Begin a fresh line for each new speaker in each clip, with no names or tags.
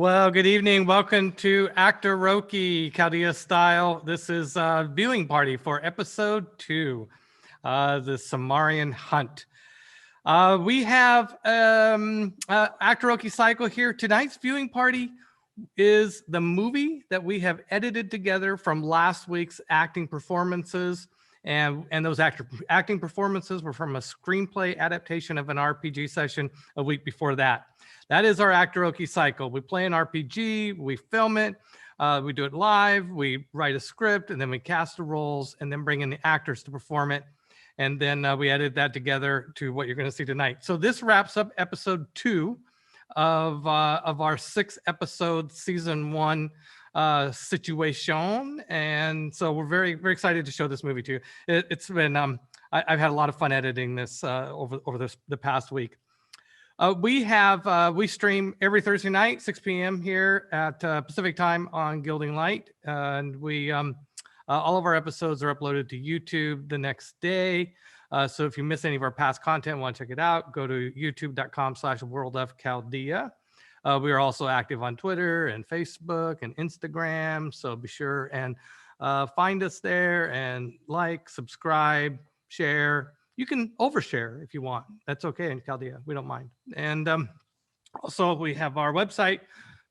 Well, good evening. Welcome to Actoroke, Chaldea style. This is a viewing party for episode 2, the Somarrian Hunt. We have Actoroke cycle here. Tonight's viewing party is the movie that we have edited together from last week's acting performances. And those acting performances were from a screenplay adaptation of an RPG session a week before that. That is our Actoroke cycle. We play an RPG, we film it, we do it live, we write a script, and then we cast the roles, and then bring in the actors to perform it. And then we edit that together to what you're going to see tonight. So this wraps up episode 2 of our 6-episode season 1 situation. And so we're very, very excited to show this movie to you. It's been, I've had a lot of fun editing this over the past week. We stream every Thursday night, 6 p.m. here at Pacific time on Gilding Light. And we, all of our episodes are uploaded to YouTube the next day. So if you miss any of our past content, want to check it out, go to youtube.com/worldofchaldea. We are also active on Twitter and Facebook and Instagram. So be sure and find us there and like, subscribe, share. You can overshare if you want. That's okay in Chaldea. We don't mind. And also we have our website,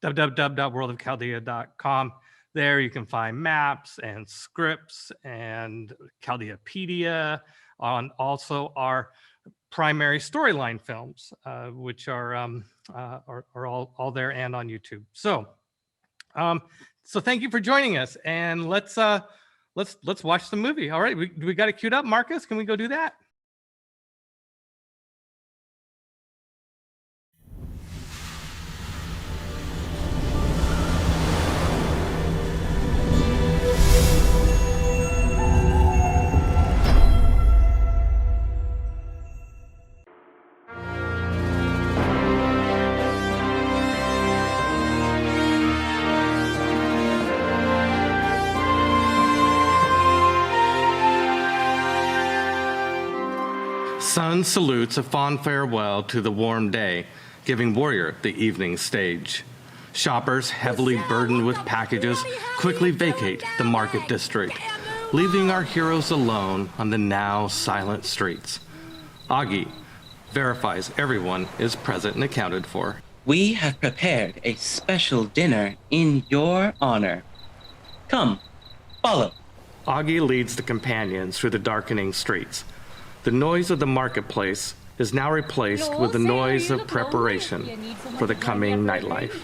www.worldofchaldea.com. There you can find maps and scripts and Chaldeapedia, on also our primary storyline films, which are all there and on YouTube. So thank you for joining us, and let's watch the movie. All right, we got it queued up. Marcus, can we go do that? Sun salutes a fond farewell to the warm day, giving warrior the evening stage. Shoppers, heavily burdened with packages, quickly vacate the market district, leaving our heroes alone on the now silent streets. Augie verifies everyone is present and accounted for.
We have prepared a special dinner in your honor. Come, follow.
Augie leads the companions through the darkening streets. The noise of the marketplace is now replaced with the noise of preparation for the coming nightlife.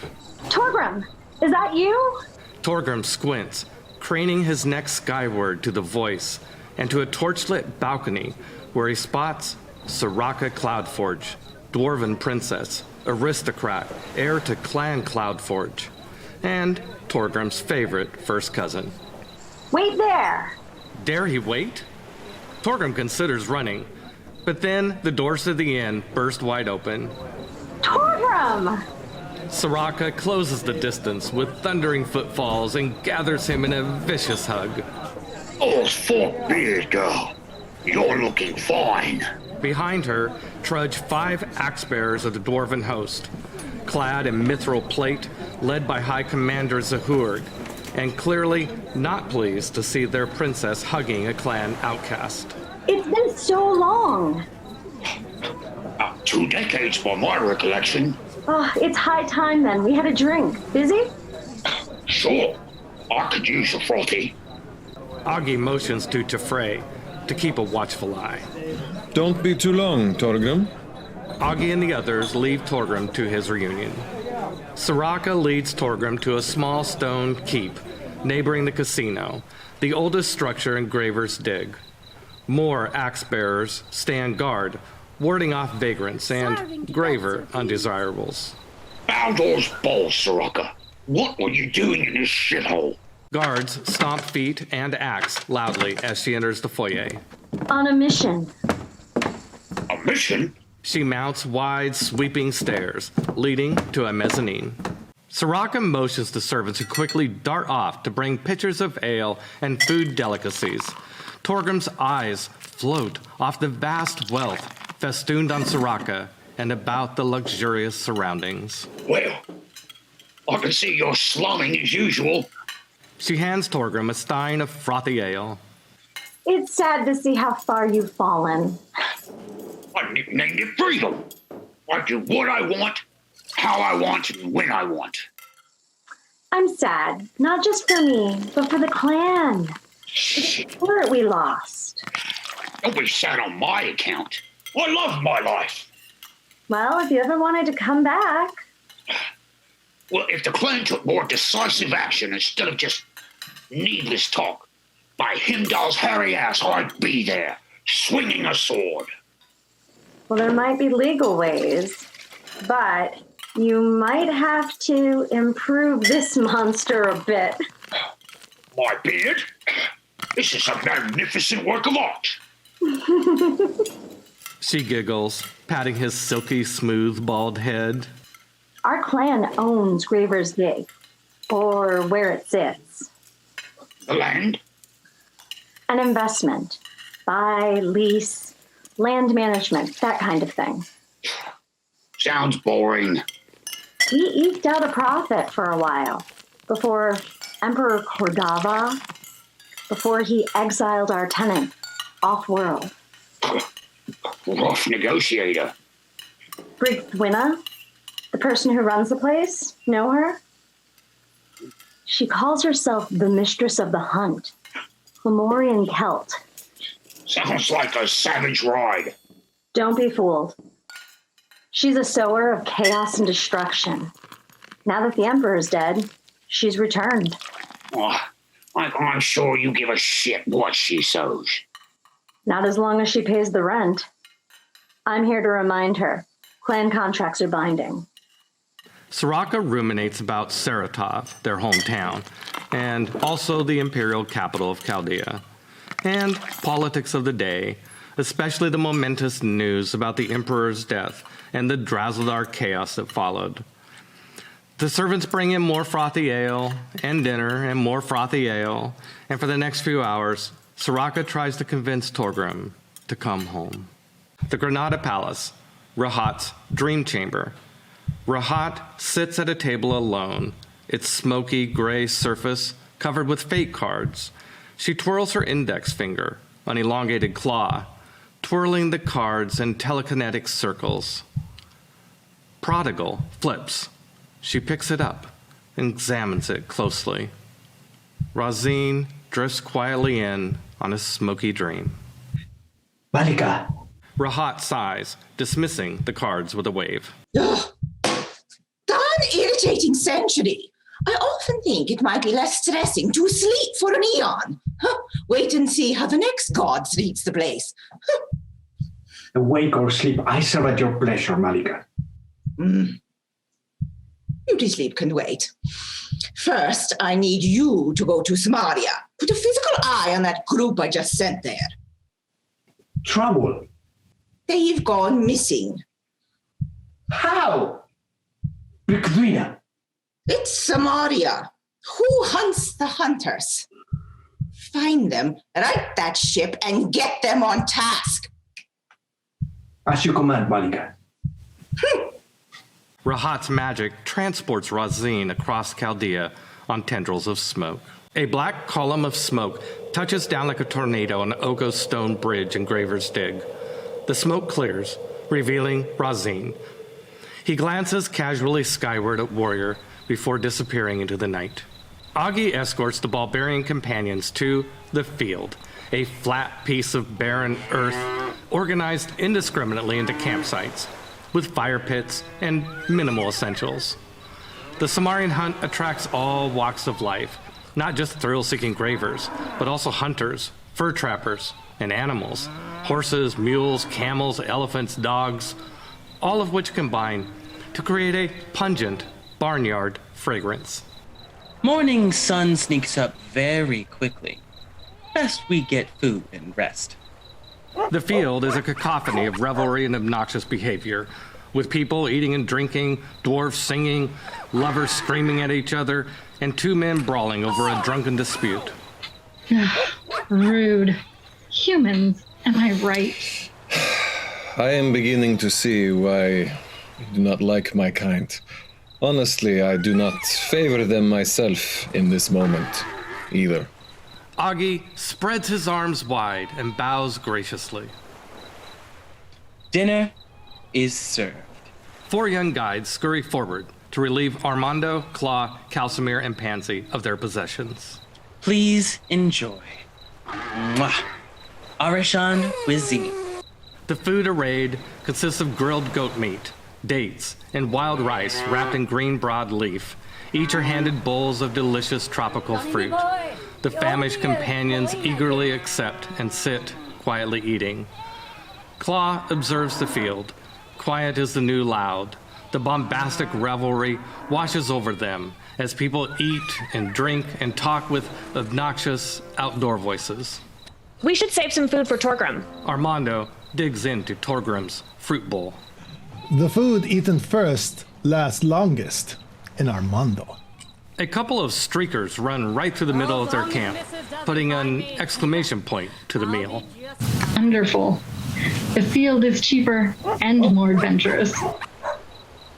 Torgrim, is that you?
Torgrim squints, craning his neck skyward to the voice and to a torchlit balcony where he spots Soraka Cloudforge, dwarven princess, aristocrat, heir to Clan Cloudforge, and Torgrim's favorite first cousin.
Wait there!
Dare he wait? Torgrim considers running, but then the doors to the inn burst wide open.
Torgrim!
Soraka closes the distance with thundering footfalls and gathers him in a vicious hug.
Oh, fuck, beard girl. You're looking fine.
Behind her trudge 5 axe-bearers of the dwarven host, clad in mithril plate, led by High Commander Zahurg, and clearly not pleased to see their princess hugging a clan outcast.
It's been so long.
2 decades by my recollection.
Oh, it's high time then. We had a drink. Busy?
Sure, I could use a frothy.
Augie motions to Tefray to keep a watchful eye.
Don't be too long, Torgrim.
Augie and the others leave Torgrim to his reunion. Soraka leads Torgrim to a small stone keep neighboring the casino, the oldest structure in Graver's Dig. More axe-bearers stand guard, warding off vagrants and graver undesirables.
Baldor's balls, Soraka. What were you doing in this shithole?
Guards stomp feet and axe loudly as she enters the foyer.
On a mission.
A mission?
She mounts wide, sweeping stairs, leading to a mezzanine. Soraka motions the servants who quickly dart off to bring pitchers of ale and food delicacies. Torgrim's eyes float off the vast wealth festooned on Soraka and about the luxurious surroundings.
Well, I can see you're slumming as usual.
She hands Torgrim a stein of frothy ale.
It's sad to see how far you've fallen.
I nicknamed it freedom. I do what I want, how I want, and when I want.
I'm sad, not just for me, but for the clan. The spirit we lost.
Don't be sad on my account. I love my life.
Well, if you ever wanted to come back.
Well, if the clan took more decisive action instead of just needless talk, by Himdall's hairy ass, I'd be there, swinging a sword.
Well, there might be legal ways, but you might have to improve this monster a bit.
My beard? This is a magnificent work of art.
She giggles, patting his silky, smooth, bald head.
Our clan owns Graver's Gate, or where it sits.
The land?
An investment. Buy, lease, land management, that kind of thing.
Sounds boring.
We eked out a profit for a while, before Emperor Cordava, before he exiled our tenant off-world.
Rough negotiator.
Brigthwina, the person who runs the place, know her? She calls herself the Mistress of the Hunt, Fomorian Celt.
Sounds like a savage ride.
Don't be fooled. She's a sower of chaos and destruction. Now that the Emperor's dead, she's returned.
Oh, I'm sure you give a shit what she sows.
Not as long as she pays the rent. I'm here to remind her. Clan contracts are binding.
Soraka ruminates about Saratov, their hometown, and also the imperial capital of Chaldea, and politics of the day, especially the momentous news about the emperor's death and the Drazdar chaos that followed. The servants bring in more frothy ale and dinner and more frothy ale, and for the next few hours, Soraka tries to convince Torgrim to come home. The Granada Palace, Rahat's dream chamber. Rahat sits at a table alone, its smoky gray surface covered with fate cards. She twirls her index finger, an elongated claw, twirling the cards in telekinetic circles. Prodigal flips. She picks it up and examines it closely. Razine drifts quietly in on a smoky dream.
Malika.
Rahat sighs, dismissing the cards with a wave.
Ugh. Darn irritating century. I often think it might be less stressing to sleep for an eon. Huh. Wait and see how the next god sleeps the place. Huh.
Awake or sleep, I serve at your pleasure, Malika.
Beauty sleep can wait. First, I need you to go to Somaria. Put a physical eye on that group I just sent there.
Trouble?
They've gone missing.
How? Brigthwina.
It's Somaria. Who hunts the hunters? Find them, right that ship, and get them on task.
As you command, Malika.
Rahat's magic transports Razine across Chaldea on tendrils of smoke. A black column of smoke touches down like a tornado on Ogo's stone bridge in Graver's Dig. The smoke clears, revealing Razine. He glances casually skyward at Warrior before disappearing into the night. Augie escorts the barbarian companions to the field, a flat piece of barren earth organized indiscriminately into campsites, with fire pits and minimal essentials. The Somarrian Hunt attracts all walks of life, not just thrill-seeking gravers, but also hunters, fur trappers, and animals, horses, mules, camels, elephants, dogs, all of which combine to create a pungent barnyard fragrance.
Morning sun sneaks up very quickly. Best we get food and rest.
The field is a cacophony of revelry and obnoxious behavior, with people eating and drinking, dwarves singing, lovers screaming at each other, and two men brawling over a drunken dispute.
Rude. Humans, am I right?
I am beginning to see why you do not like my kind. Honestly, I do not favor them myself in this moment, either.
Augie spreads his arms wide and bows graciously.
Dinner is served.
4 young guides scurry forward to relieve Armando, Claw, Calcimere, and Pansy of their possessions.
Please enjoy. Mwah. Arishan cuisine.
The food arrayed consists of grilled goat meat, dates, and wild rice wrapped in green broadleaf. Each are handed bowls of delicious tropical fruit. The famished companions eagerly accept and sit, quietly eating. Claw observes the field. Quiet is the new loud. The bombastic revelry washes over them as people eat and drink and talk with obnoxious outdoor voices.
We should save some food for Torgrim.
Armando digs into Torgrim's fruit bowl.
The food eaten first lasts longest in Armando.
A couple of streakers run right through the middle of their camp, putting an exclamation point to the meal.
Wonderful. The field is cheaper and more adventurous.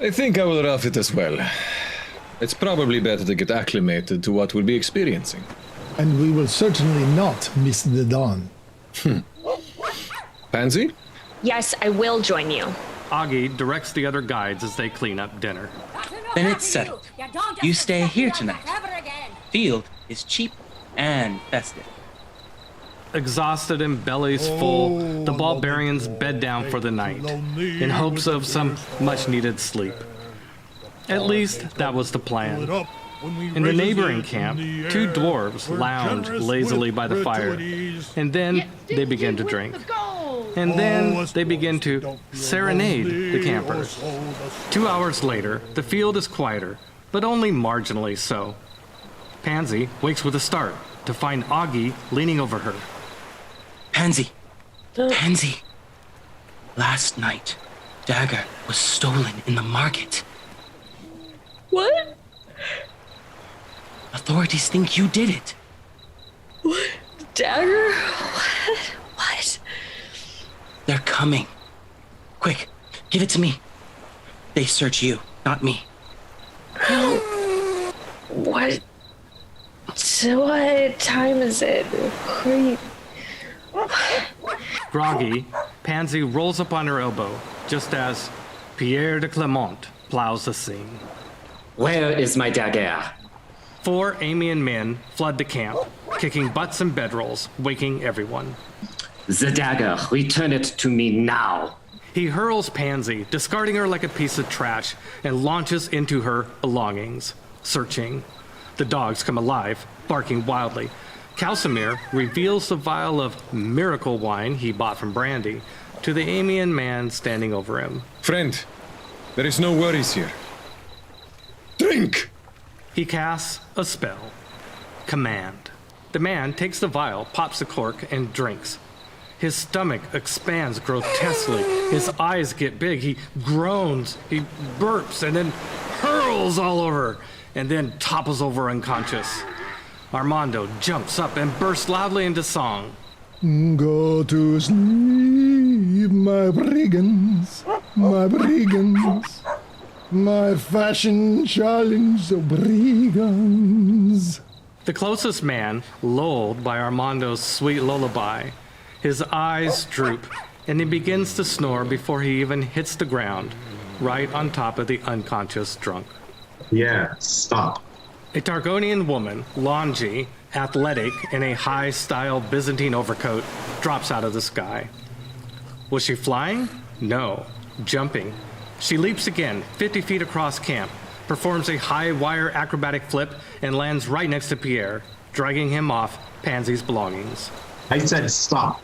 I think I will rough it as well. It's probably better to get acclimated to what we'll be experiencing.
And we will certainly not miss the dawn.
Pansy?
Yes, I will join you.
Augie directs the other guides as they clean up dinner.
Then it's settled. You stay here tonight. Field is cheap and festive.
Exhausted and bellies full, the barbarians bed down for the night, in hopes of some much-needed sleep. At least that was the plan. In the neighboring camp, 2 dwarves lounge lazily by the fire, and then they begin to drink. And then they begin to serenade the campers. 2 hours later, the field is quieter, but only marginally so. Pansy wakes with a start to find Augie leaning over her.
Pansy. Pansy. Last night, dagger was stolen in the market.
What?
Authorities think you did it.
What? Dagger? What?
They're coming. Quick, give it to me. They search you, not me.
What? So what time is it?
Groggy, Pansy rolls up on her elbow, just as Pierre de Clement plows the scene.
Where is my dagger?
4 Amiens men flood the camp, kicking butts and bedrolls, waking everyone.
The dagger, return it to me now.
He hurls Pansy, discarding her like a piece of trash, and launches into her belongings, searching. The dogs come alive, barking wildly. Calcimere reveals the vial of miracle wine he bought from Brandy to the Amiens man standing over him.
Friend, there is no worries here. Drink!
He casts a spell. Command. The man takes the vial, pops the cork, and drinks. His stomach expands grotesquely. His eyes get big. He groans. He burps and then hurls all over and then topples over unconscious. Armando jumps up and bursts loudly into song.
Go to sleep, my brigands, my brigands, my fashion challenge of brigands.
The closest man, lulled by Armando's sweet lullaby, his eyes droop, and he begins to snore before he even hits the ground, right on top of the unconscious drunk.
Yeah, stop.
A Targonian woman, Longi, athletic in a high-style Byzantine overcoat, drops out of the sky. Was she flying? No, jumping. She leaps again, 50 feet across camp, performs a high-wire acrobatic flip, and lands right next to Pierre, dragging him off Pansy's belongings.
I said stop.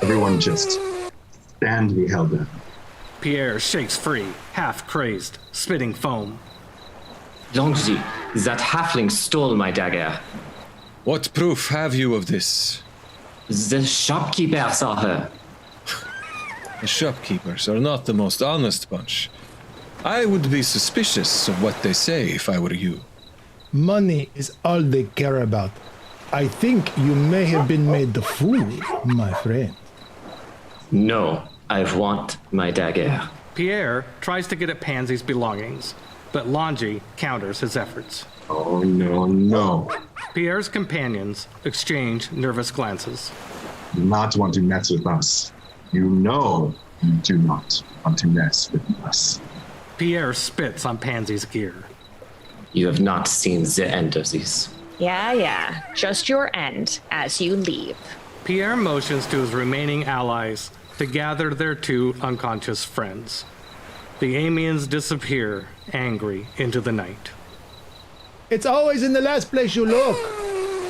Everyone just stand the hell down.
Pierre shakes free, half crazed, spitting foam.
Longi, that halfling stole my dagger.
What proof have you of this?
The shopkeeper saw her.
The shopkeepers are not the most honest bunch. I would be suspicious of what they say if I were you.
Money is all they care about. I think you may have been made the fool, my friend.
No, I want my dagger.
Pierre tries to get at Pansy's belongings. but Longi counters his efforts.
Oh, no, no.
Pierre's companions exchange nervous glances.
Not want to mess with us. You know you do not want to mess with us.
Pierre spits on Pansy's gear.
You have not seen the end of this.
Yeah. Just your end as you leave.
Pierre motions to his remaining allies to gather their two unconscious friends. The Amiens disappear, angry, into the night.
It's always in the last place you look.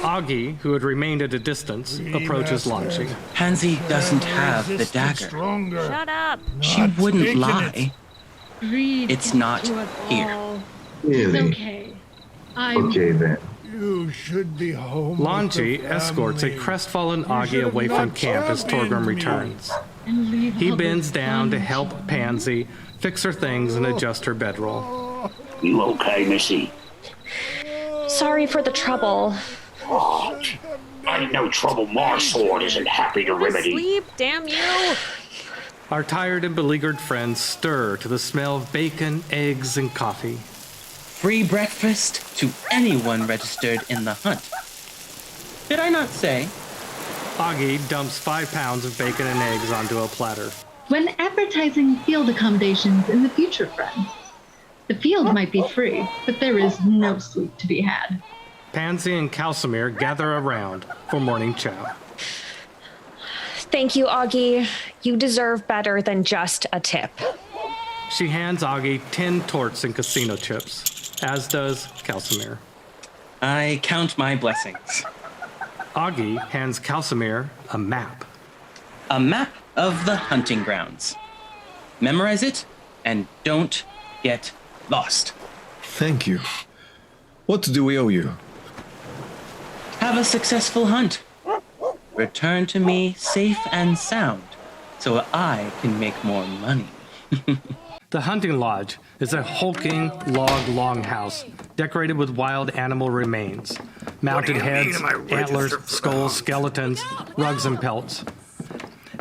Augie, who had remained at a distance, approaches Longi.
Pansy doesn't have the dagger.
Shut up.
She wouldn't lie.
Breathe
It's not
to us
here.
all.
Really?
It's okay. I'm
Okay, then.
You should be home.
Longi escorts a crestfallen Augie away from camp as Torgrim returns.
and leave
He
Hubbard
bends down to help
untouched.
Pansy fix her things and adjust her bedroll.
You okay, Missy?
Sorry for the trouble.
Oh, ain't no trouble my sword isn't happy to remedy.
Sleep, damn you.
Our tired and beleaguered friends stir to the smell of bacon, eggs, and coffee.
Free breakfast to anyone registered in the hunt. Did I not say?
Augie dumps 5 pounds of bacon and eggs onto a platter.
When advertising field accommodations in the future, friends, the field might be free, but there is no sleep to be had.
Pansy and Calcimere gather around for morning chow.
Thank you, Augie. You deserve better than just a tip.
She hands Augie 10 torts and casino chips, as does Calcimere.
I count my blessings.
Augie hands Calcimere a map.
A map of the hunting grounds. Memorize it and don't get lost.
Thank you. What do we owe you?
Have a successful hunt. Return to me safe and sound so I can make more money.
The hunting lodge is a hulking log longhouse decorated with wild animal remains, mounted heads, antlers, skulls, skeletons, rugs, and pelts.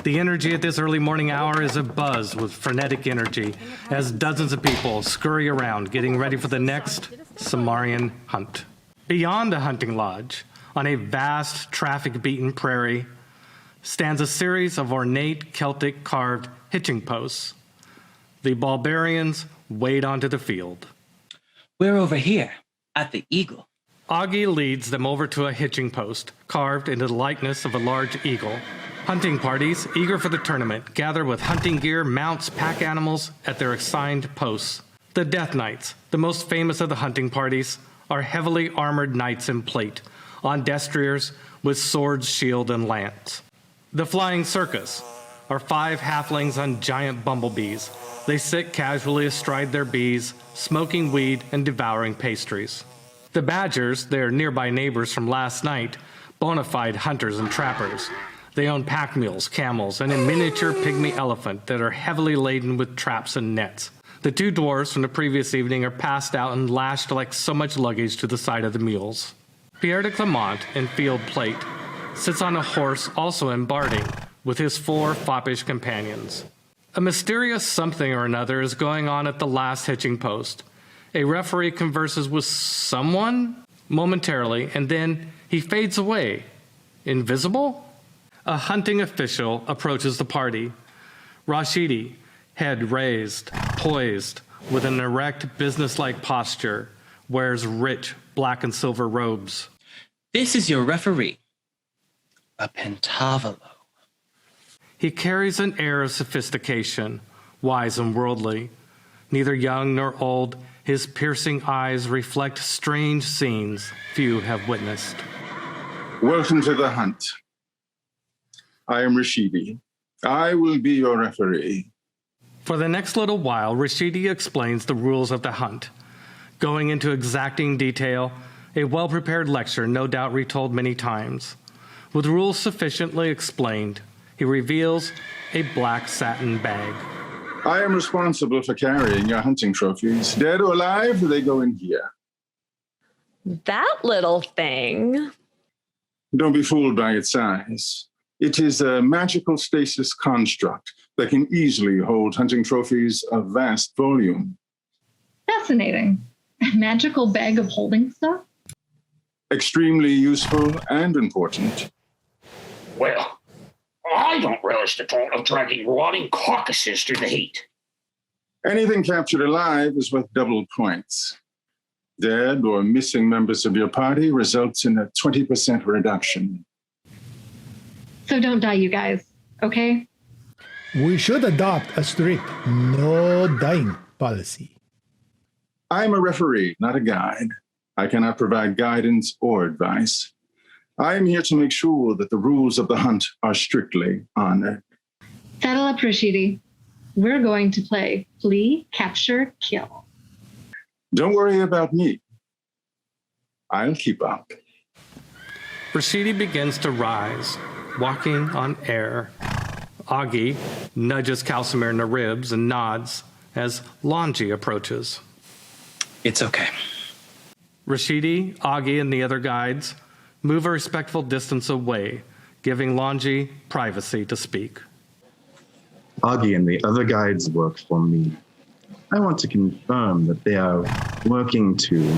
The energy at this early morning hour is abuzz with frenetic energy as dozens of people scurry around getting ready for the next Somarrian Hunt. Beyond the hunting lodge, on a vast traffic-beaten prairie, stands a series of ornate Celtic carved hitching posts. The barbarians wade onto the field.
We're over here at the Eagle.
Augie leads them over to a hitching post carved into the likeness of a large eagle. Hunting parties, eager for the tournament, gather with hunting gear, mounts, pack animals at their assigned posts. The Death Knights, the most famous of the hunting parties, are heavily armored knights in plate, on destriers with swords, shield, and lance. The Flying Circus are 5 halflings on giant bumblebees. They sit casually astride their bees, smoking weed and devouring pastries. The Badgers, their nearby neighbors from last night, bona fide hunters and trappers. They own pack mules, camels, and a miniature pygmy elephant that are heavily laden with traps and nets. The 2 dwarves from the previous evening are passed out and lashed like so much luggage to the side of the mules. Pierre de Clement, in field plate, sits on a horse also in barding with his 4 foppish companions. A mysterious something or another is going on at the last hitching post. A referee converses with someone momentarily, and then he fades away. Invisible? A hunting official approaches the party. Rashidi, head raised, poised, with an erect, businesslike posture, wears rich black and silver robes.
This is your referee, a Pentavolo.
He carries an air of sophistication, wise and worldly. Neither young nor old, his piercing eyes reflect strange scenes few have witnessed.
Welcome to the hunt. I am Rashidi. I will be your referee.
For the next little while, Rashidi explains the rules of the hunt, going into exacting detail, a well-prepared lecture no doubt retold many times. With rules sufficiently explained, he reveals a black satin bag.
I am responsible for carrying your hunting trophies. Dead or alive, they go in here.
That little thing.
Don't be fooled by its size. It is a magical stasis construct that can easily hold hunting trophies of vast volume.
That Fascinating. A magical bag of holding stuff?
Extremely useful and important.
Well, I don't relish the thought of dragging rotting carcasses through the heat.
Anything captured alive is worth double points. Dead or missing members of your party results in a 20% reduction.
So don't die, you guys, okay?
We should adopt a strict no dying policy.
I'm a referee, not a guide. I cannot provide guidance or advice. I am here to make sure that the rules of the hunt are strictly honored.
Saddle up, Rashidi. We're going to play flee, capture, kill.
Don't worry about me. I'll keep up.
Rashidi begins to rise, walking on air. Augie nudges Calcimer in the ribs and nods as Longi approaches.
It's okay.
Rashidi, Augie, and the other guides move a respectful distance away, giving Longi privacy to speak.
Augie and the other guides work for me. I want to confirm that they are working to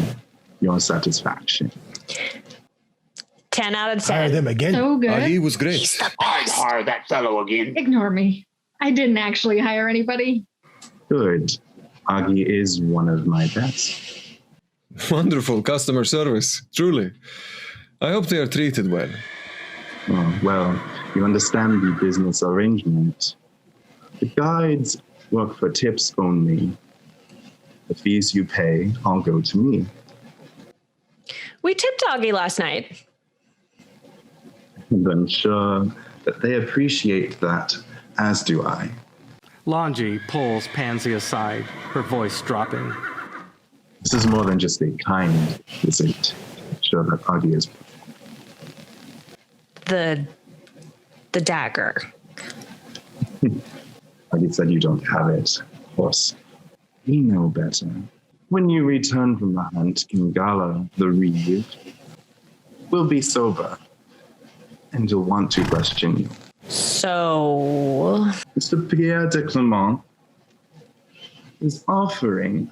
your satisfaction.
10 out of 10.
Hire them again.
So good.
Ali was great.
He's the
I'd
best.
hire that fellow again.
Ignore me. I didn't actually hire anybody.
Good. Augie is one of my best.
Wonderful customer service, truly. I hope they are treated well.
Oh, well, you understand the business arrangement. The guides work for tips only. The fees you pay all go to me.
We tipped Augie last night.
And I'm sure that they appreciate that, as do I.
Longi pulls Pansy aside, her voice dropping.
This is more than just a kind visit. I'm sure that Augie is.
The dagger.
Augie said you don't have it. Of course, we know better. When you return from the hunt, Kingala, the Reeve, will be sober. And you'll want to question you.
So...
Mr. Pierre de Clement is offering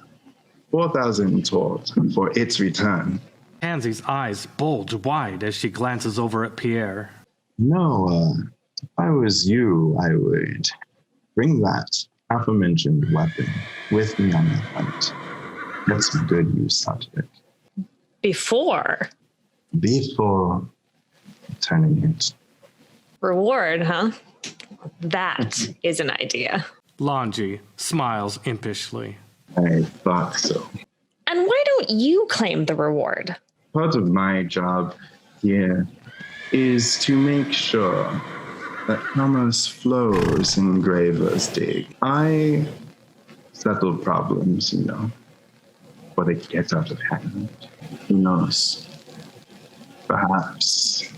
4,000 tours for its return.
Pansy's eyes bulge wide as she glances over at Pierre.
No, if I was you, I would bring that aforementioned weapon with me on the hunt. Get some good use out of it.
Before
turning it.
reward, huh? That is an idea.
Longi smiles impishly.
I thought so.
And why don't you claim the reward?
Part of my job here is to make sure that commerce flows and gravers dig. I settle problems, before they get out of hand. Who knows? Perhaps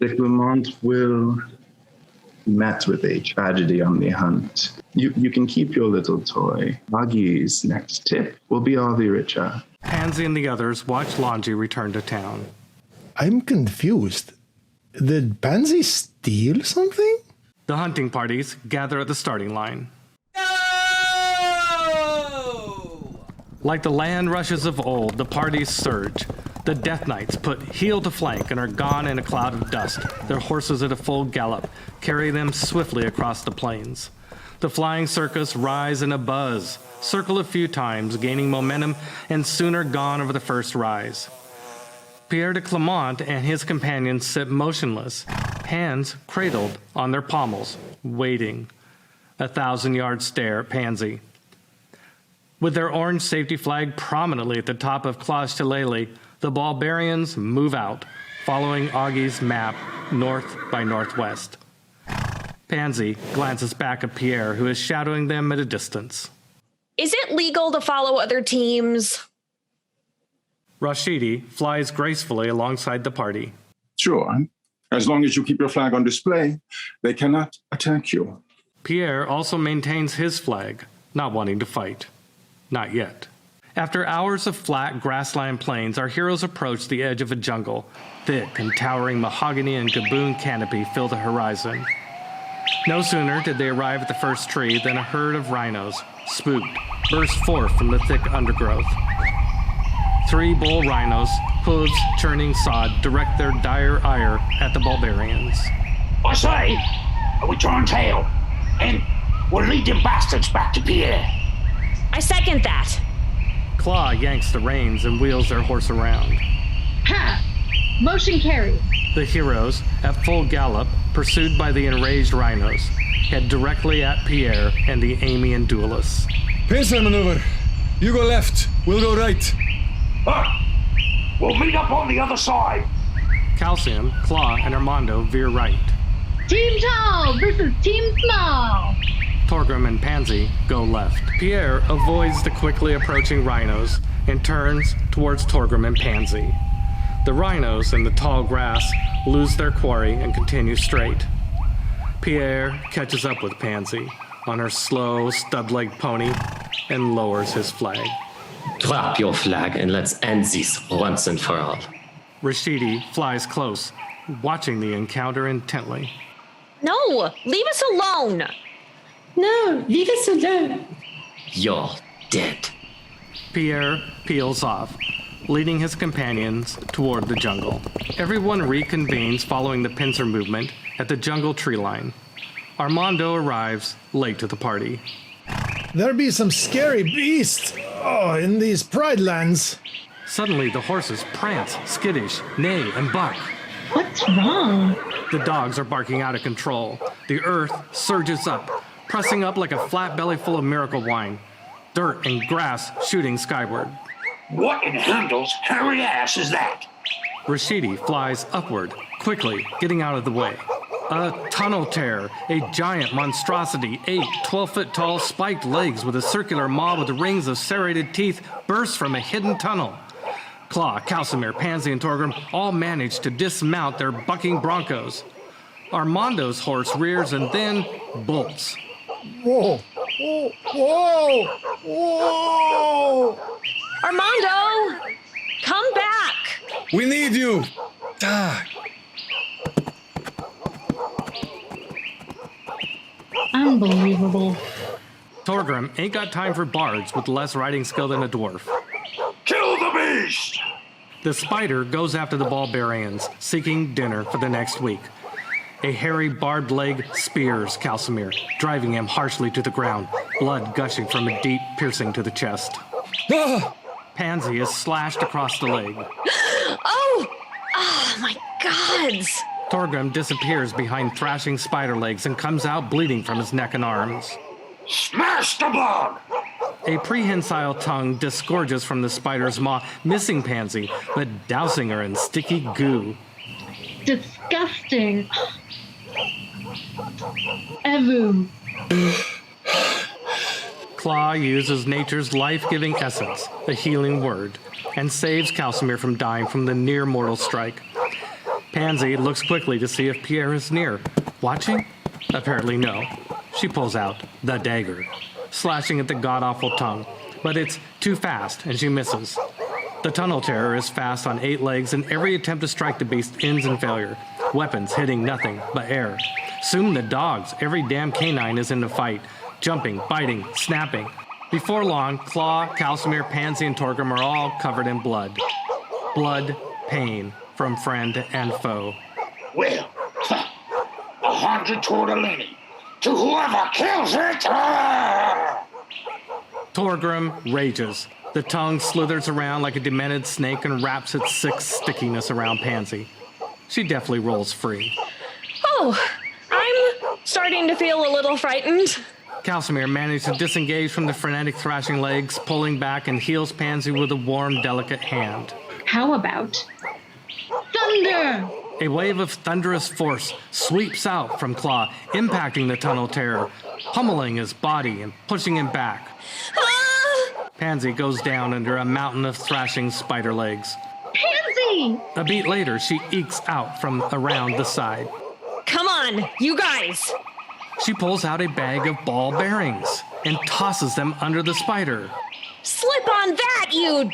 de Clement will be met with a tragedy on the hunt. You can keep your little toy. Augie's next tip will be all the richer.
Pansy and the others watch Longi return to town.
I'm confused. Did Pansy steal something?
The hunting parties gather at the starting line. Like the land rushes of old, the parties surge. The Death Knights put heel to flank and are gone in a cloud of dust. Their horses at a full gallop carry them swiftly across the plains. The flying circus rise in a buzz, circle a few times, gaining momentum, and soon are gone over the first rise. Pierre de Clement and his companions sit motionless, hands cradled on their pommels, waiting. 1,000-yard stare at Pansy. With their orange safety flag prominently at the top of Chaldea, the barbarians move out, following Augie's map north by northwest. Pansy glances back at Pierre, who is shadowing them at a distance.
Is it legal to follow other teams?
Rashidi flies gracefully alongside the party.
Sure. As long as you keep your flag on display, they cannot attack you.
Pierre also maintains his flag, not wanting to fight. Not yet. After hours of flat grassland plains, our heroes approach the edge of a jungle. Thick and towering mahogany and gaboon canopy fill the horizon. No sooner did they arrive at the first tree than a herd of rhinos, spooked, burst forth from the thick undergrowth. 3 bull rhinos, hooves churning sod, direct their dire ire at the barbarians.
I say, we turn tail, and we'll lead them bastards back to Pierre.
I second that.
Claw yanks the reins and wheels their horse around.
Ha! Motion carry.
The heroes, at full gallop, pursued by the enraged rhinos, head directly at Pierre and the Amian duelists.
Pincer maneuver. You go left, we'll go right.
We'll meet up on the other side.
Calcium, Claw, and Armando veer right.
Team tall versus team small.
Torgrim and Pansy go left. Pierre avoids the quickly approaching rhinos and turns towards Torgrim and Pansy. The rhinos in the tall grass lose their quarry and continue straight. Pierre catches up with Pansy on her slow, stud-legged pony and lowers his flag.
Drop your flag and let's end this once and for all.
Rashidi flies close, watching the encounter intently.
No, leave us alone.
No, leave us alone.
You're dead.
Pierre peels off, leading his companions toward the jungle. Everyone reconvenes following the pincer movement at the jungle tree line. Armando arrives late to the party.
There be some scary beasts in these pride lands.
Suddenly the horses prance, skittish, neigh, and bark.
What's wrong?
The dogs are barking out of control. The earth surges up, pressing up like a flat belly full of miracle wine. Dirt and grass shooting skyward.
What in Handel's hairy ass is that?
Rashidi flies upward, quickly getting out of the way. A tunnel tear, a giant monstrosity, 8 12-foot tall spiked legs with a circular maw with rings of serrated teeth bursts from a hidden tunnel. Claw, Calcimer, Pansy, and Torgrim all manage to dismount their bucking broncos. Armando's horse rears and then bolts.
Whoa! Whoa! Whoa! Whoa!
Armando! Come back!
We need you! Ah.
Unbelievable.
Torgrim ain't got time for bards with less riding skill than a dwarf.
Kill the beast!
The spider goes after the barbarians, seeking dinner for the next week. A hairy barbed leg spears Calcimer, driving him harshly to the ground, blood gushing from a deep piercing to the chest.
Ah.
Pansy is slashed across the leg.
Oh my gods!
Torgrim disappears behind thrashing spider legs and comes out bleeding from his neck and arms.
Smash the blood!
A prehensile tongue disgorges from the spider's maw, missing Pansy, but dousing her in sticky goo.
Disgusting. Evu.
Claw uses nature's life-giving essence, the healing word, and saves Calcimer from dying from the near-mortal strike. Pansy looks quickly to see if Pierre is near. Watching? Apparently no. She pulls out the dagger, slashing at the god-awful tongue, but it's too fast and she misses. The tunnel terror is fast on 8 legs and every attempt to strike the beast ends in failure, weapons hitting nothing but air. Soon the dogs, every damn canine is in the fight, jumping, biting, snapping. Before long, Claw, Calcimer, Pansy, and Torgrim are all covered in blood. Blood, pain, from friend and foe.
Well, 100 tortellini to whoever kills it!
Torgrim rages. The tongue slithers around like a demented snake and wraps its sick stickiness around Pansy. She deftly rolls free.
Oh, I'm starting to feel a little frightened.
Calcimer managed to disengage from the frenetic thrashing legs, pulling back and heals Pansy with a warm, delicate hand.
How about thunder?
A wave of thunderous force sweeps out from Claw, impacting the tunnel terror, pummeling his body and pushing him back. Pansy goes down under a mountain of thrashing spider legs.
Pansy!
A beat later, she ekes out from around the side.
Come on, you guys!
She pulls out a bag of ball bearings and tosses them under the spider.
Slip on that, you...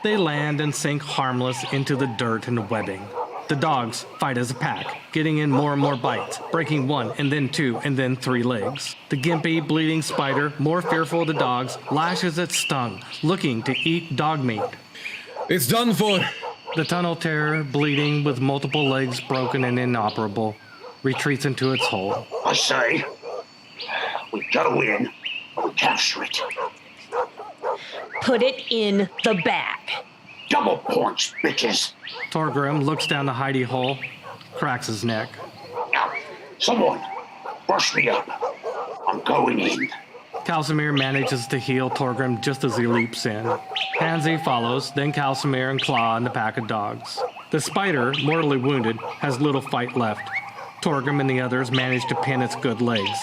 They land and sink harmless into the dirt and webbing. The dogs fight as a pack, getting in more and more bites, breaking 1 and then 2 and then 3 legs. The gimpy, bleeding spider, more fearful of the dogs, lashes its tongue, looking to eat dog meat.
It's done for.
The tunnel terror, bleeding with multiple legs broken and inoperable, retreats into its hole.
I say, we go in, we capture it.
Put it in the bag.
Double points, bitches.
Torgrim looks down the hidey hole, cracks his neck.
Now, someone, brush me up. I'm going in.
Calsamir manages to heal Torgrim just as he leaps in. Pansy follows, then Calsamir and Claw and the pack of dogs. The spider, mortally wounded, has little fight left. Torgrim and the others manage to pin its good legs.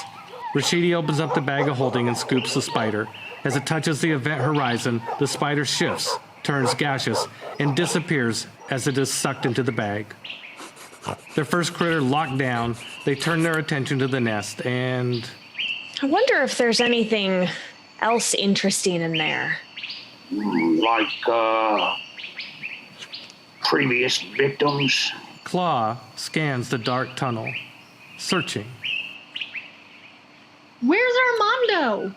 Rashidi opens up the bag of holding and scoops the spider. As it touches the event horizon, the spider shifts, turns gaseous, and disappears as it is sucked into the bag. Their first critter locked down, they turn their attention to the nest, and...
I wonder if there's anything else interesting in there.
Like, previous victims?
Claw scans the dark tunnel, searching.
Where's Armando?